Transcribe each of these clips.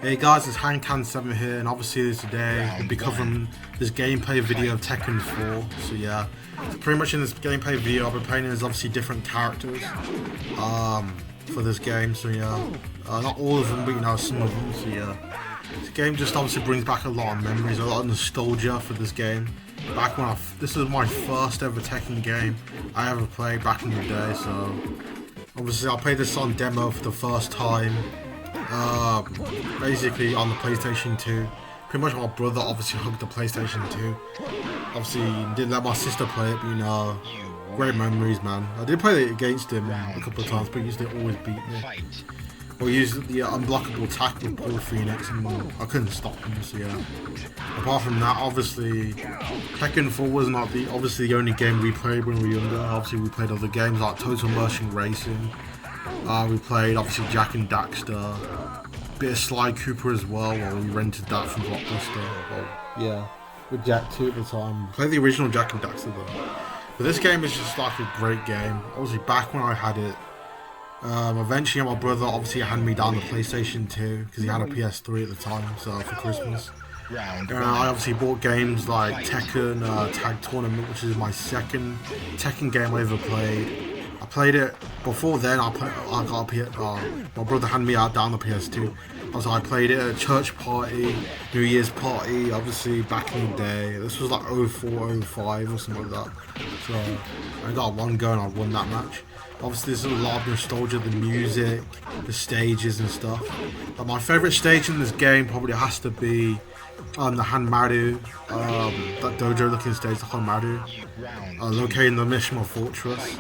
Hey guys, it's Hankan7 here, and obviously today we'll be covering this gameplay video of Tekken 4. So yeah, so pretty much in this gameplay video I'll be playing as obviously different characters for this game. So yeah, not all of them, but you know, some of them. So yeah, this game just obviously brings back a lot of memories, a lot of nostalgia for this game. Back when this was my first ever Tekken game I ever played back in the day. So obviously I played this on demo for the first time. Basically on the PlayStation 2. Pretty much my brother obviously hugged the PlayStation 2. Obviously didn't let my sister play it, but you know, great memories, man. I did play it against him a couple of times, but he used to always beat me. Or use the unblockable attack with Paul Phoenix, and I couldn't stop him. So yeah. Apart from that, obviously Tekken 4 was not obviously the only game we played when we were younger. Obviously we played other games like Total Immersion Racing. We played obviously Jack and Daxter, bit of Sly Cooper as well, while we rented that from Blockbuster. Well, yeah, with Jack 2 at the time. Played the original Jack and Daxter though. But this game is just like a great game. Obviously back when I had it, eventually my brother obviously handed me down the PlayStation 2 because he had a PS3 at the time, so for Christmas. I obviously bought games like Tekken, Tag Tournament, which is my second Tekken game I ever played. I played it before then. I got my brother handed me down the PS2. Also, I played it at a church party, New Year's party, obviously back in the day. This was like 04, 05 or something like that. So I got one go and I won that match. Obviously, there's a lot of nostalgia, the music, the stages and stuff. But my favourite stage in this game probably has to be the Hanmaru, that dojo-looking stage, the Hanmaru, located in the Mishima Fortress.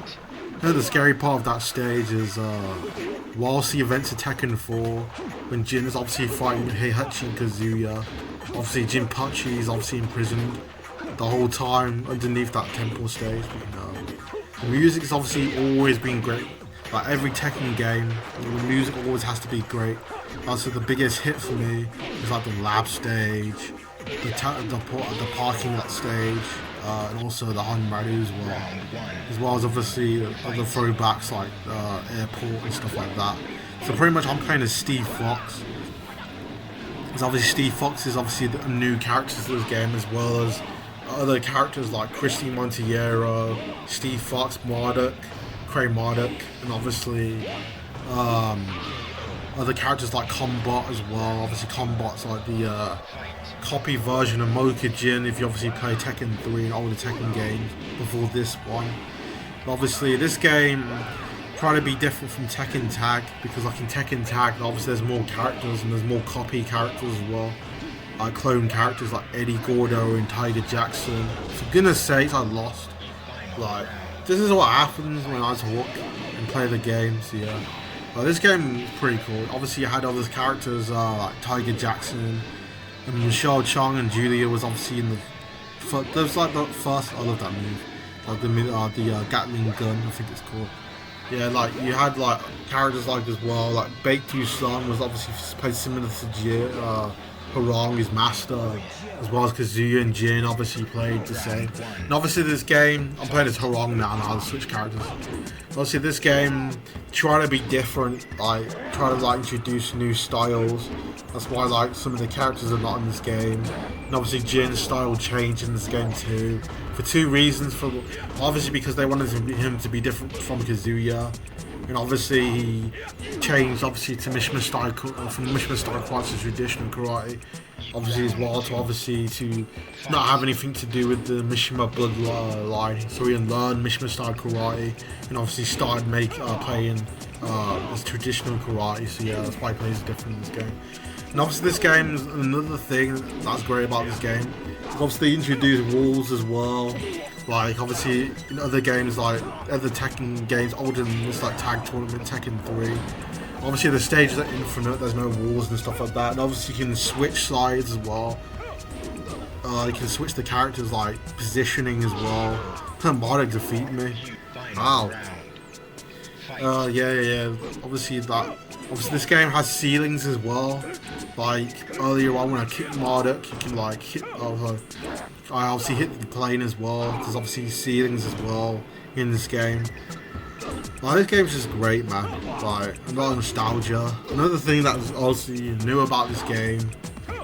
The scary part of that stage is whilst the events of Tekken 4, when Jin is obviously fighting Heihachi and Kazuya, obviously Jinpachi is obviously imprisoned the whole time underneath that temple stage. The music has obviously always been great. Like every Tekken game, the music always has to be great. Also, the biggest hit for me is like the lab stage, the parking lot stage, and also the Hanmaru as well as obviously other throwbacks like airport and stuff like that. So pretty much I'm playing as Steve Fox. Because obviously Steve Fox is obviously a new character to this game, as well as other characters like Christy Monteiro, Steve Fox, Marduk, Cray Marduk, and obviously other characters like Combot as well. Obviously Combot's like the copy version of Mokujin if you obviously play Tekken 3 and older Tekken games before this one. But obviously this game trying to be different from Tekken Tag, because like in Tekken Tag obviously there's more characters and there's more copy characters as well. Like clone characters like Eddy Gordo and Tiger Jackson. For goodness sakes, I lost. Like, this is what happens when I talk and play the game, so yeah. This game is pretty cool. Obviously you had other characters like Tiger Jackson and Michelle Chong, and Julia was obviously in the there was like the first, I love that move, like the Gatling gun, I think it's called. Yeah, like you had like characters like as well, like Baekdu Sun was obviously played similar to Hwoarang, his master, as well as Kazuya and Jin obviously played the same. And obviously this game, I'm playing as Hwoarang now and I'll switch characters. Obviously this game, try to be different, like try to like introduce new styles. That's why like some of the characters are not in this game. And obviously Jin's style changed in this game too. For two reasons. Obviously because they wanted him to be different from Kazuya. And obviously he changed obviously to Mishima style, from Mishima style karate to traditional karate. Obviously as well to not have anything to do with the Mishima bloodline. So he learned Mishima style karate and obviously started playing as traditional karate. So yeah, that's why he plays different in this game. And obviously this game is another thing that's great about this game. Obviously they introduced walls as well. Like obviously in other games, like other Tekken games older than this, like Tag Tournament, Tekken 3, obviously the stages are infinite, there's no walls and stuff like that, and obviously you can switch sides as well. You can switch the characters like positioning as well. Marduk defeat me. Wow. Yeah. Obviously this game has ceilings as well. Like earlier on when I kicked Marduk, you can like hit. I obviously hit the plane as well. There's obviously ceilings as well in this game. This game's just great, man. Like, a lot of nostalgia. Another thing that was also new about this game,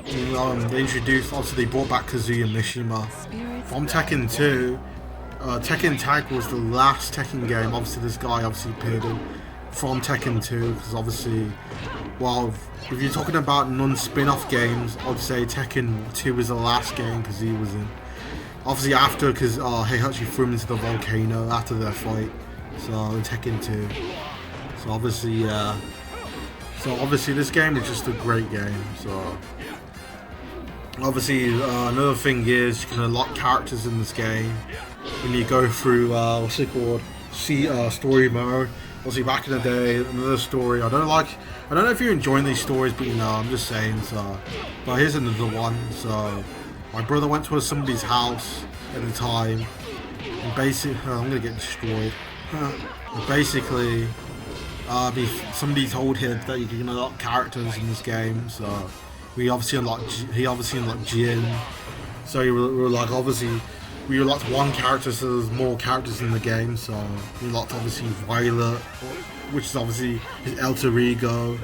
they introduced, obviously they brought back Kazuya Mishima from Tekken 2. Tekken Tag was the last Tekken game. Obviously this guy appeared in from Tekken 2, because obviously, well, if you're talking about non-spin-off games, I'd say Tekken 2 was the last game Kazuya was in. Obviously after, because Heihachi threw him into the volcano after their fight. So in Tekken 2. So obviously this game is just a great game. So obviously another thing is you can unlock characters in this game when you go through what's it called? Story mode. Obviously back in the day, another story. I don't know if you're enjoying these stories, but I'm just saying. So, but here's another one. So my brother went to somebody's house at the time, and basically, I'm gonna get destroyed. Basically, somebody told him that you can unlock characters in this game. So he obviously unlocked Jin. So we were like, obviously, we unlocked one character, so there's more characters in the game. So we unlocked obviously Violet, which is obviously his alter ego,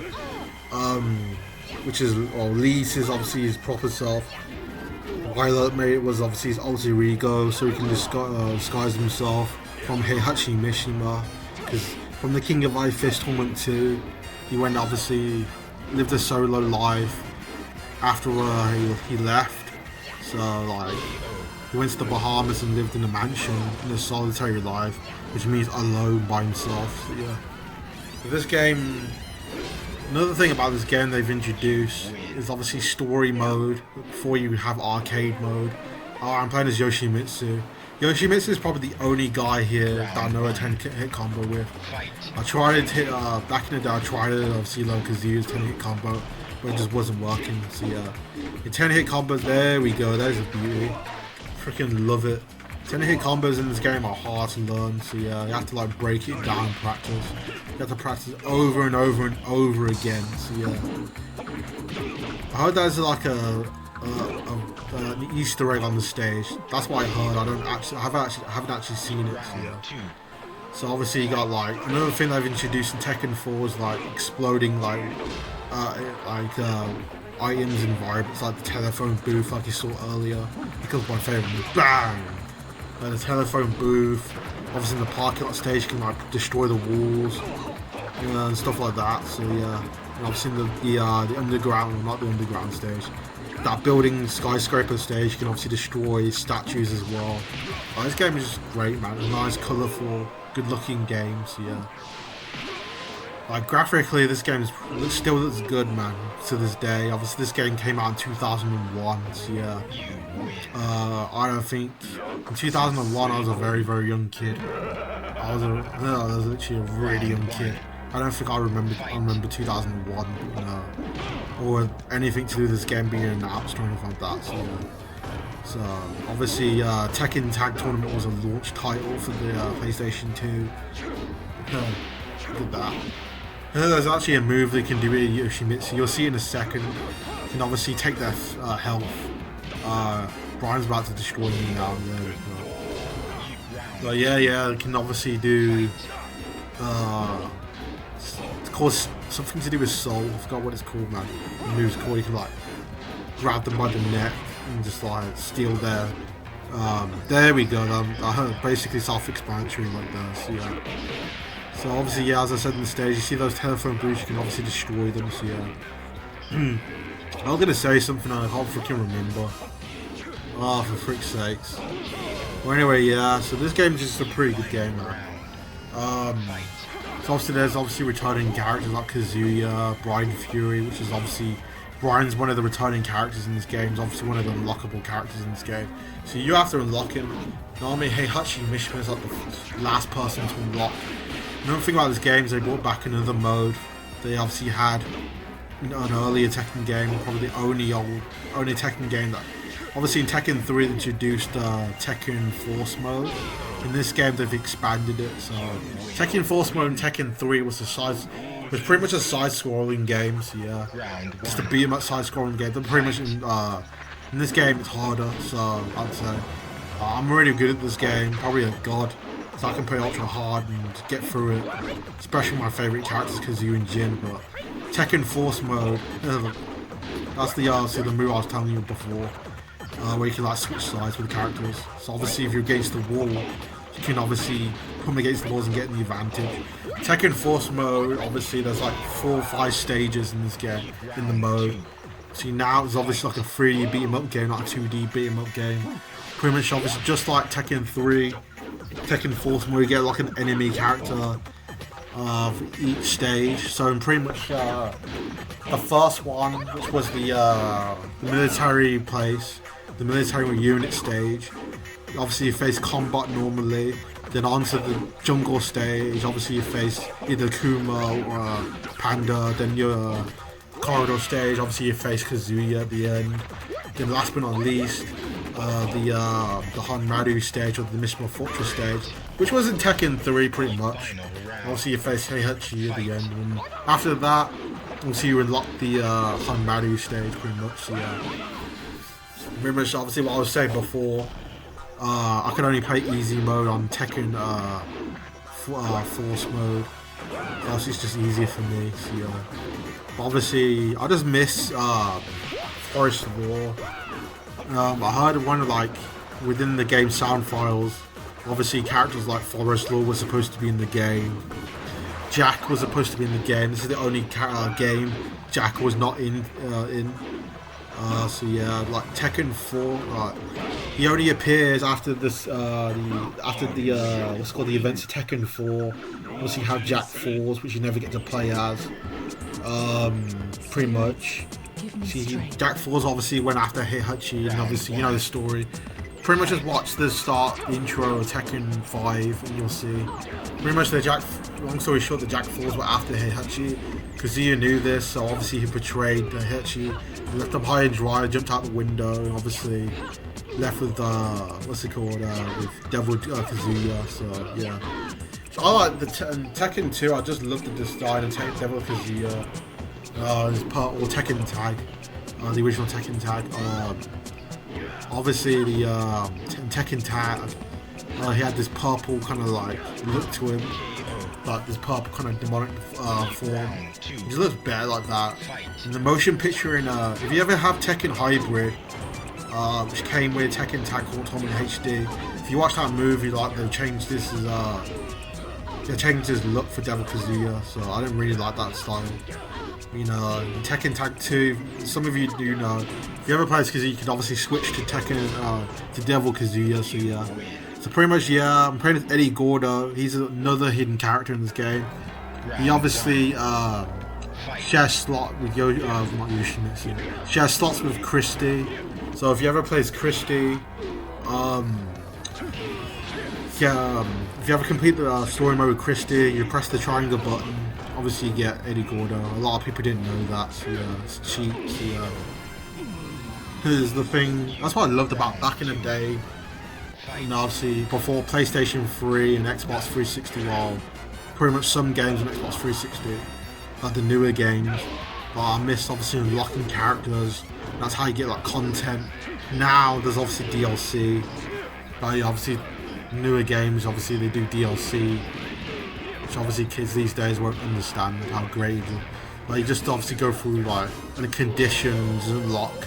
Lise is obviously his proper self. Violet was obviously his alter ego, so he can disguise himself from Heihachi Mishima, because from the King of Iron Fist Tournament 2, he went obviously lived a solo life after he left. So like he went to the Bahamas and lived in a mansion in a solitary life, which means alone by himself. So yeah. But this game, another thing about this game they've introduced is obviously story mode before you have arcade mode. I'm playing as Yoshimitsu. Yoshimitsu is probably the only guy here that I know a 10-hit combo with. I tried to hit, back in the day, I tried to obviously learn Kazuya's 10-hit combo, but it just wasn't working. So yeah, the 10-hit combos, there we go, there's a beauty. Freaking love it. 10-hit combos in this game are hard to learn, so yeah, you have to like break it down and practice. You have to practice over and over and over again, so yeah. I heard there's like an Easter egg on the stage. That's what I heard. I haven't actually seen it. So, yeah. So obviously you got like another thing they've introduced in Tekken 4 is like exploding items and environments, like the telephone booth, like you saw earlier. Because my favorite was bang. The telephone booth. Obviously in the parking lot stage you can like destroy the walls and stuff like that. So yeah. And obviously the underground, well, not the underground stage. That building skyscraper stage, you can obviously destroy statues as well. This game is just great, man. It's a nice, colourful, good-looking game. So yeah, like graphically, this game still looks good, man. To this day, obviously, this game came out in 2001. So yeah, I don't think in 2001 I was a very, very young kid. I was literally a really young kid. I don't think I remember 2001, or anything to do with this game being announced or anything like that. So, yeah. So obviously, Tekken Tag Tournament was a launch title for the PlayStation 2. Did that. And then there's actually a move they can do with Yoshimitsu. You'll see in a second. You can obviously take their health. Bryan's about to destroy me now. But yeah, they can obviously do. It's called something to do with soul. I forgot what it's called, man. The move's called. You can like grab them by the neck and just like steal their. There we go. Basically self-explanatory like that. So yeah. So obviously, yeah, as I said in the stage, you see those telephone booths. You can obviously destroy them. So yeah. I was gonna say something and I can't freaking remember. Oh, for frick's sakes. Well, anyway, yeah. So this game is just a pretty good game, man. So obviously there's returning characters like Kazuya, Bryan Fury, which is obviously Bryan's one of the returning characters in this game. He's obviously one of the unlockable characters in this game. So you have to unlock him. Normally Heihachi Mishima is like the last person to unlock. Another thing about this game is they brought back another mode. They obviously had an earlier Tekken game, probably the only Tekken game that. Obviously in Tekken 3 they introduced Tekken Force mode. In this game they've expanded it, so Tekken Force mode in Tekken 3 was pretty much a side-scrolling game, so yeah. Just a beat-em-up side-scrolling game. They're pretty much in this game it's harder, so I'd say I'm really good at this game, probably a god. so I can play ultra hard and get through it. Especially my favourite characters, Kazoo and Jin. But Tekken Force mode, that's the move I was telling you before, where you can like switch sides with the characters. So obviously, if you're against the wall, you can obviously come against the walls and get the advantage. Tekken Force mode, obviously, there's like 4 or 5 stages in this game, in the mode. See, now it's obviously like a 3D beat 'em up game, not a 2D beat 'em up game. Pretty much, obviously, just like Tekken 3, Tekken Force mode, you get like an enemy character for each stage. So in pretty much the first one, which was the military place, the military unit stage, obviously you face combat normally. Then onto the jungle stage, obviously you face either Kuma or Panda. Then your corridor stage, obviously you face Kazuya at the end. Then last but not least, the Hanmaru stage, or the Mishima Fortress stage, which was in Tekken 3 pretty much. Obviously you face Heihachi at the end, and after that, obviously you unlock the Hanmaru stage pretty much. So yeah, pretty much obviously what I was saying before, I can only play easy mode on Tekken Force mode. So it's just easier for me. So yeah. But obviously I just miss Forest War. I heard one of like within the game sound files, obviously characters like Forest Law was supposed to be in the game. Jack was supposed to be in the game. This is the only game Jack was not in. So yeah, like Tekken 4, he only appears after this, what's called the events of Tekken 4. Obviously, you have Jack Falls, which you never get to play as. Pretty much. See, Jack Falls obviously went after Heihachi, and obviously you know the story. Pretty much just watch the intro of Tekken 5 and you'll see. Pretty much long story short, the Jack Falls were after Heihachi. Kazuya knew this, so obviously he betrayed Heihachi, left him high and dry, jumped out the window, and obviously left with, with Devil Kazuya, so yeah. So I like the Tekken 2, I just love the design of Devil Kazuya. His part, or Tekken Tag, the original Tekken Tag. Obviously the Tekken Tag, he had this purple kind of like look to him, like this purple kind of demonic form. He just looks better like that. And the motion picture in if you ever have Tekken Hybrid, which came with Tekken Tag Quantum in HD, if you watch that movie, like they changed this as they changed his look for Devil Kazuya, so I didn't really like that style. You know, in Tekken Tag 2, some of you do know, if you ever play this Kazuya, you can obviously switch to Tekken, to Devil Kazuya, so yeah. So pretty much, yeah, I'm playing with Eddy Gordo. He's another hidden character in this game. He obviously shares slot with not Yoshimitsu. Shares slots with Christy. So if you ever play as Christy, if you ever complete the story mode with Christy, you press the triangle button. Obviously you get Eddy Gordo. A lot of people didn't know that, so yeah, it's cheap. So yeah, here's the thing. That's what I loved about back in the day. You know, obviously before PlayStation 3 and Xbox 360, well, pretty much some games on Xbox 360, like the newer games. But I miss obviously unlocking characters. That's how you get like content. Now there's obviously DLC. But obviously newer games, obviously they do DLC. Which obviously kids these days won't understand how great it is. Like you just obviously go through like the conditions and unlock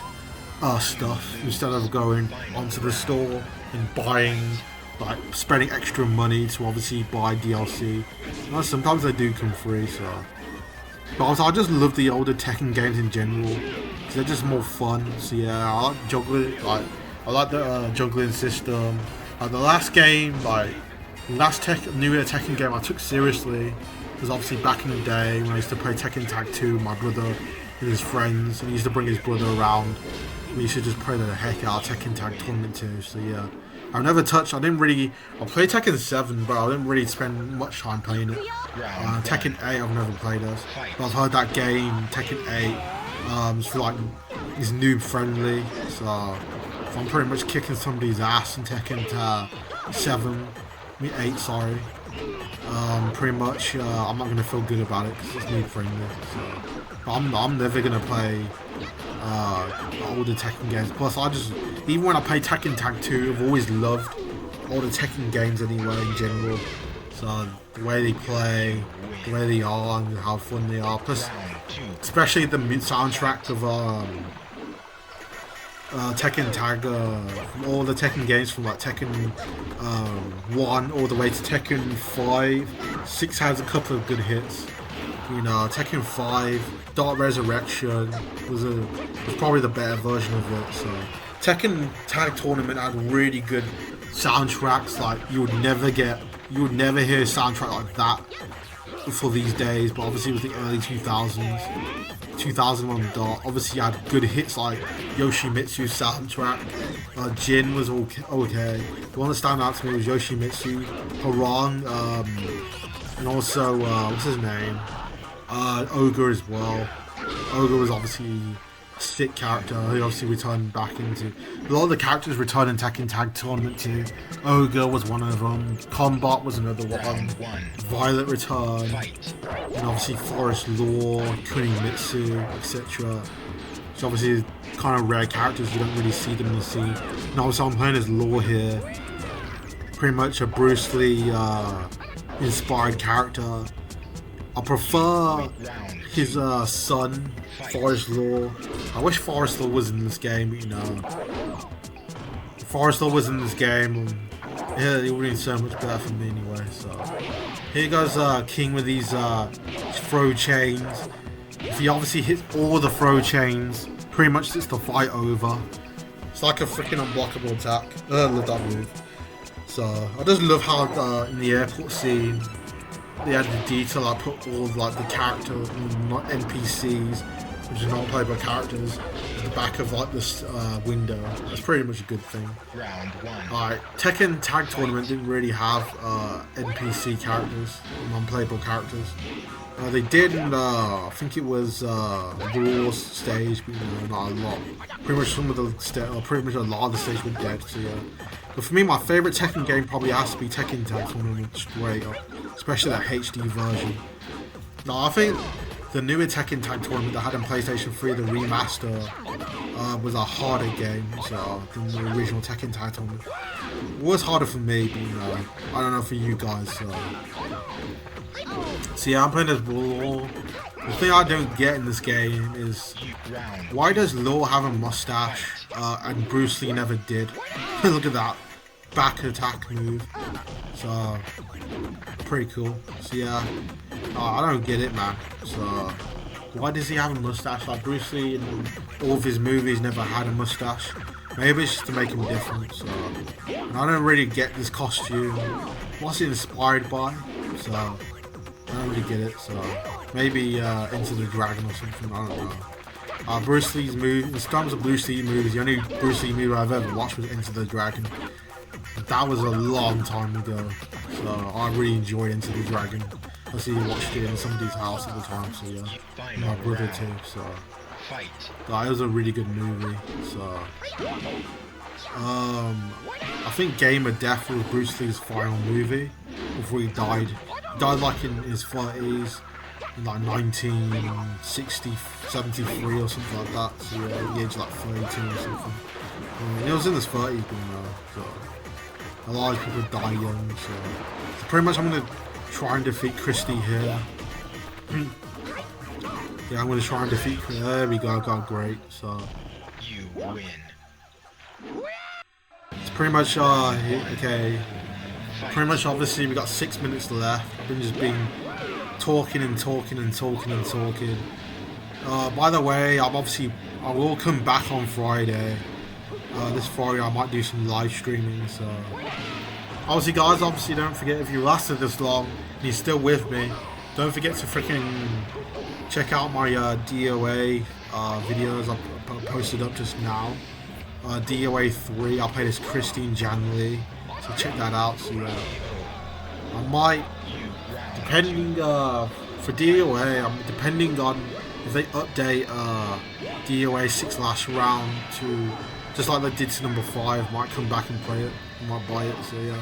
stuff instead of going onto the store and buying, like spending extra money to obviously buy DLC. Well, sometimes they do come free, so. But also, I just love the older Tekken games in general because they're just more fun. So yeah, I like juggling. Like I like the juggling system. Like the last game, like last newer Tekken game I took seriously was obviously back in the day when I used to play Tekken Tag 2 with my brother and his friends, and he used to bring his brother around. We used to just play the heck out of Tekken Tag Tournament 2, so yeah. I played Tekken 7, but I didn't really spend much time playing it. Tekken 8 I've never played as, but I've heard that game, Tekken 8, is for like, is noob friendly, so I'm pretty much kicking somebody's ass in Tekken 8, sorry. Pretty much, I'm not gonna feel good about it because it's noob friendly. So. But I'm never gonna play older Tekken games. Plus, even when I play Tekken Tag 2, I've always loved all the Tekken games anyway in general. So the way they play, the way they are, and how fun they are. Plus, especially the soundtrack of Tekken Tag, from all the Tekken games from like Tekken 1 all the way to Tekken 5. 6 has a couple of good hits. You know, Tekken 5, Dark Resurrection was probably the better version of it. So Tekken Tag Tournament had really good soundtracks. Like you would never hear a soundtrack like that for these days. But obviously, it was the early 2000s, 2001 Dark. Obviously, you had good hits like Yoshimitsu soundtrack. Jin was okay. The one that stand out to me was Yoshimitsu, Hwoarang, and also what's his name? Ogre as well. Ogre was obviously a sick character. He obviously returned back into a lot of the characters returned in Tekken Tag Tournament too. Ogre was one of them. Combat was another one. Violet returned, and obviously Forest Law, Kunimitsu, etc. So obviously kind of rare characters, you don't really see them in the scene. And obviously I'm playing as Law here. Pretty much a Bruce Lee inspired character. I prefer his son, Forest Law. I wish Forest Law was in this game, you know. If Forest Law was in this game, yeah, it would be so much better for me anyway. So here goes King with these throw chains. If he obviously hits all the throw chains, pretty much it's the fight over. It's like a freaking unblockable attack. I love that move. So I just love how in the airport scene they had the detail. I put all of like the character, not NPCs, which are not playable characters, at the back of like this window. That's pretty much a good thing. Round 1. Alright, Tekken Tag Tournament didn't really have NPC characters, non-playable characters. They did, I think it was Raw stage, but you know, not a lot. Pretty much pretty much a lot of the stage were dead. So yeah. But for me, my favourite Tekken game probably has to be Tekken Tag Tournament straight up, especially that HD version. Now I think the newer Tekken Tag Tournament that had on PlayStation 3, the remaster, was a harder game than the original Tekken Tag Tournament. It was harder for me, but you know, I don't know for you guys. So yeah, I'm playing as Law. The thing I don't get in this game is why does Law have a mustache and Bruce Lee never did? Look at that back attack move. So pretty cool. So yeah, I don't get it, man. So why does he have a mustache? Like Bruce Lee in all of his movies never had a mustache. Maybe it's just to make him different. So and I don't really get this costume. What's it inspired by? So I don't really get it. So maybe Into the Dragon or something. I don't know. Bruce Lee's move. In terms of Bruce Lee movies, the only Bruce Lee movie I've ever watched was Into the Dragon. That was a long time ago. So I really enjoyed Into the Dragon. I see you watched it in somebody's house at the time. So yeah, my brother too. So that was a really good movie. So I think Game of Death was Bruce Lee's final movie before he died. He died like in his 30s, in like 1960, 73 or something like that. So yeah, the age of like 32 or something. He was in his 30s, you know. So a lot of people die young. So pretty much I'm gonna try and defeat Christy here. Yeah, I'm gonna try and defeat. There we go. Got great. So you win. It's pretty much okay. Pretty much obviously we got 6 minutes left. I've been just been talking and talking and talking and talking. By the way, I will come back on Friday. This Friday I might do some live streaming. So obviously guys, don't forget, if you lasted this long and you're still with me, don't forget to freaking check out my DOA videos I posted up just now. DOA 3, I played as Christine Janley, so check that out. So I might, depending for DOA, I'm depending on if they update DOA 6 last round to just like they did to number 5, might come back and play it, might buy it. So yeah,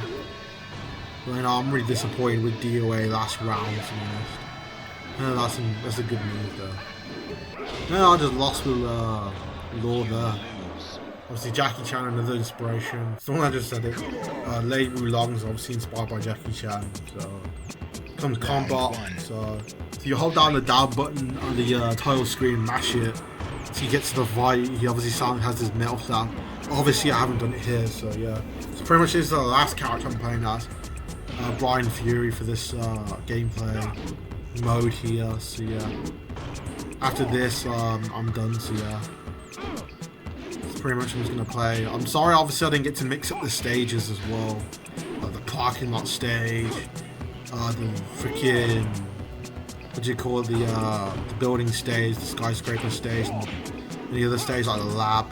but you know, I'm really disappointed with DOA last round, to be honest. That's a good move though. No, I just lost with Law there. Obviously Jackie Chan, another inspiration. Someone I just said it. Lei Wulong's obviously inspired by Jackie Chan. So comes combat. So you hold down the down button on the title screen, mash it. So you get to the fight. He obviously has his meltdown. Obviously I haven't done it here, so yeah. So pretty much this is the last character I'm playing as. Bryan Fury for this gameplay mode here. So yeah. After this, I'm done. So yeah. Pretty much I'm just gonna play. I'm sorry, obviously I didn't get to mix up the stages as well. The parking lot stage, the freaking, what do you call it, the building stage, the skyscraper stage, and the other stage like the lab.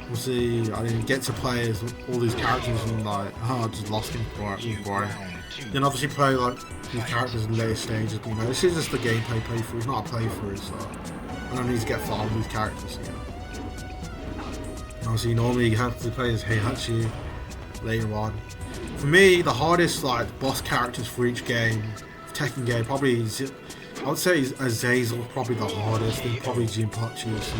We'll see. I didn't get to play as all these characters and like, I just lost him for it. Then obviously play like these characters in later stages. But, you know, this is just the gameplay playthrough. It's not a playthrough, so I don't need to get far with these characters. You know. Obviously, normally you have to play as Heihachi later on. For me, the hardest like boss characters for each game, Tekken game, probably I would say Azazel probably the hardest, then probably Jinpachi. So,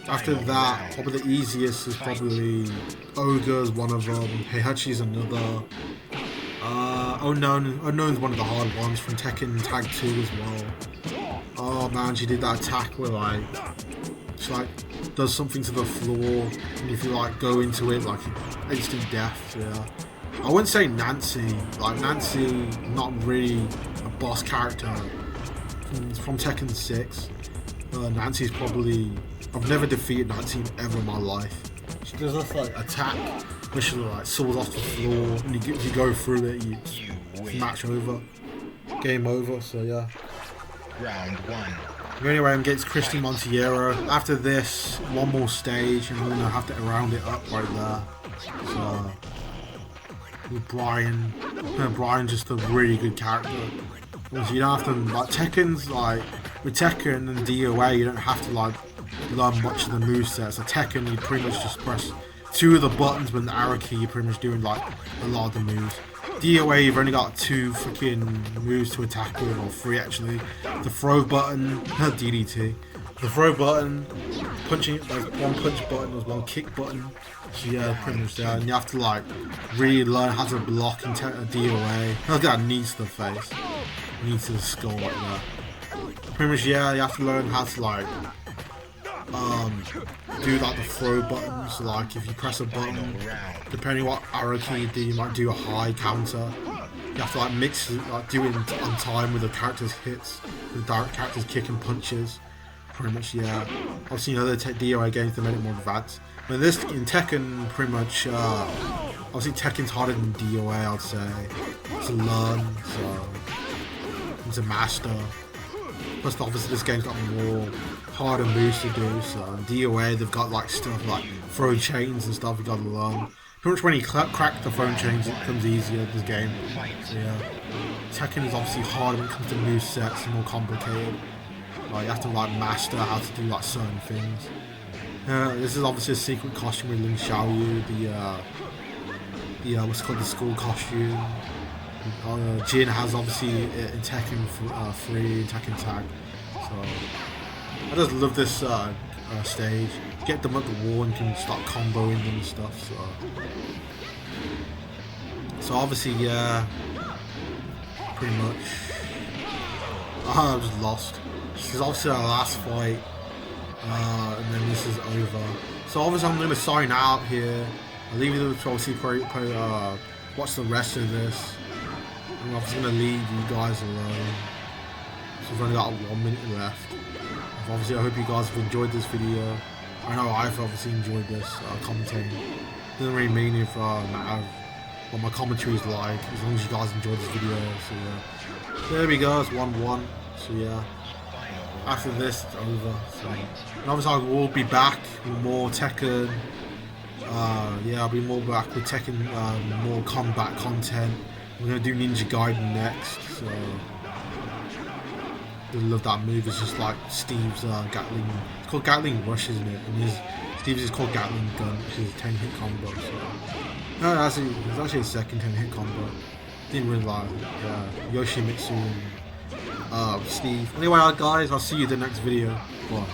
after that, probably the easiest is probably Ogre's one of them, Heihachi's another. Unknown is one of the hard ones from Tekken Tag 2 as well. Oh man, she did that attack where like she like does something to the floor, and if you like go into it, like instant death. Yeah, I wouldn't say Nancy. Like Nancy, not really a boss character from Tekken 6. Nancy's probably, I've never defeated Nancy ever in my life. She does this like attack where she like saws off the floor, and if you go through it, it's match over, game over. So yeah. Round 1. Anyway, I'm against Christian Monteiro. After this, one more stage, and I'm gonna have to round it up right there. So with Bryan, Bryan's just a really good character. Also, you don't have to like Tekken's like with Tekken and DOA, you don't have to like learn much of the moveset. So Tekken, you pretty much just press 2 of the buttons with the arrow key. You're pretty much doing like a lot of the moves. DOA, you've only got 2 freaking moves to attack with, or 3 actually. The throw button, DDT. The throw button, punching, there's one punch button, there's one kick button. So yeah, pretty much there. And you have to like really learn how to block and take a DOA. Not that knees to the face, knees to the skull like that. Pretty much yeah, you have to learn how to like do like the throw buttons. Like if you press a button, depending what arrow key you do, you might do a high counter. You have to like mix it, like do it on time with the character's hits, the direct character's kick and punches. Pretty much yeah. Obviously, you know, the DOA games they made it more advanced. But this in Tekken, pretty much obviously Tekken's harder than DOA, I'd say. To learn, so it's a master. Plus, obviously, this game's got more harder moves to do. So DOA, they've got like stuff like throw chains and stuff you gotta learn. Pretty much when you crack the phone chains, it becomes easier, this game. So yeah. Tekken is obviously harder when it comes to move sets, more complicated. Like, you have to like master how to do like certain things. This is obviously a secret costume with Ling Xiaoyu, the what's it called, the school costume. Jin has obviously in Tekken 3, Tekken Tag. So I just love this stage. Get them at the wall and can start comboing them and stuff. So obviously yeah, pretty much. I was lost. This is obviously our last fight, and then this is over. So obviously I'm going to sign out here. I'll leave you to obviously watch the rest of this. I'm obviously going to leave you guys alone. So we've only got 1 minute left. Obviously I hope you guys have enjoyed this video. I know I've obviously enjoyed this commentating. Doesn't really mean if matter what my commentary is like, as long as you guys enjoyed this video. So yeah, there we go, it's 1-1. So yeah, after this it's over. So and obviously I will be back with more Tekken. Yeah, I'll be more back with Tekken, more combat content. We're gonna do Ninja Gaiden next. So I love that move. It's just like Steve's Gatling. It's called Gatling Rush, isn't it? And Steve's is called Gatling Gun, which is a 10-hit combo. So no, it's actually a second 10-hit combo. Didn't really like Yoshimitsu and Steve. Anyway, guys, I'll see you in the next video. Bye.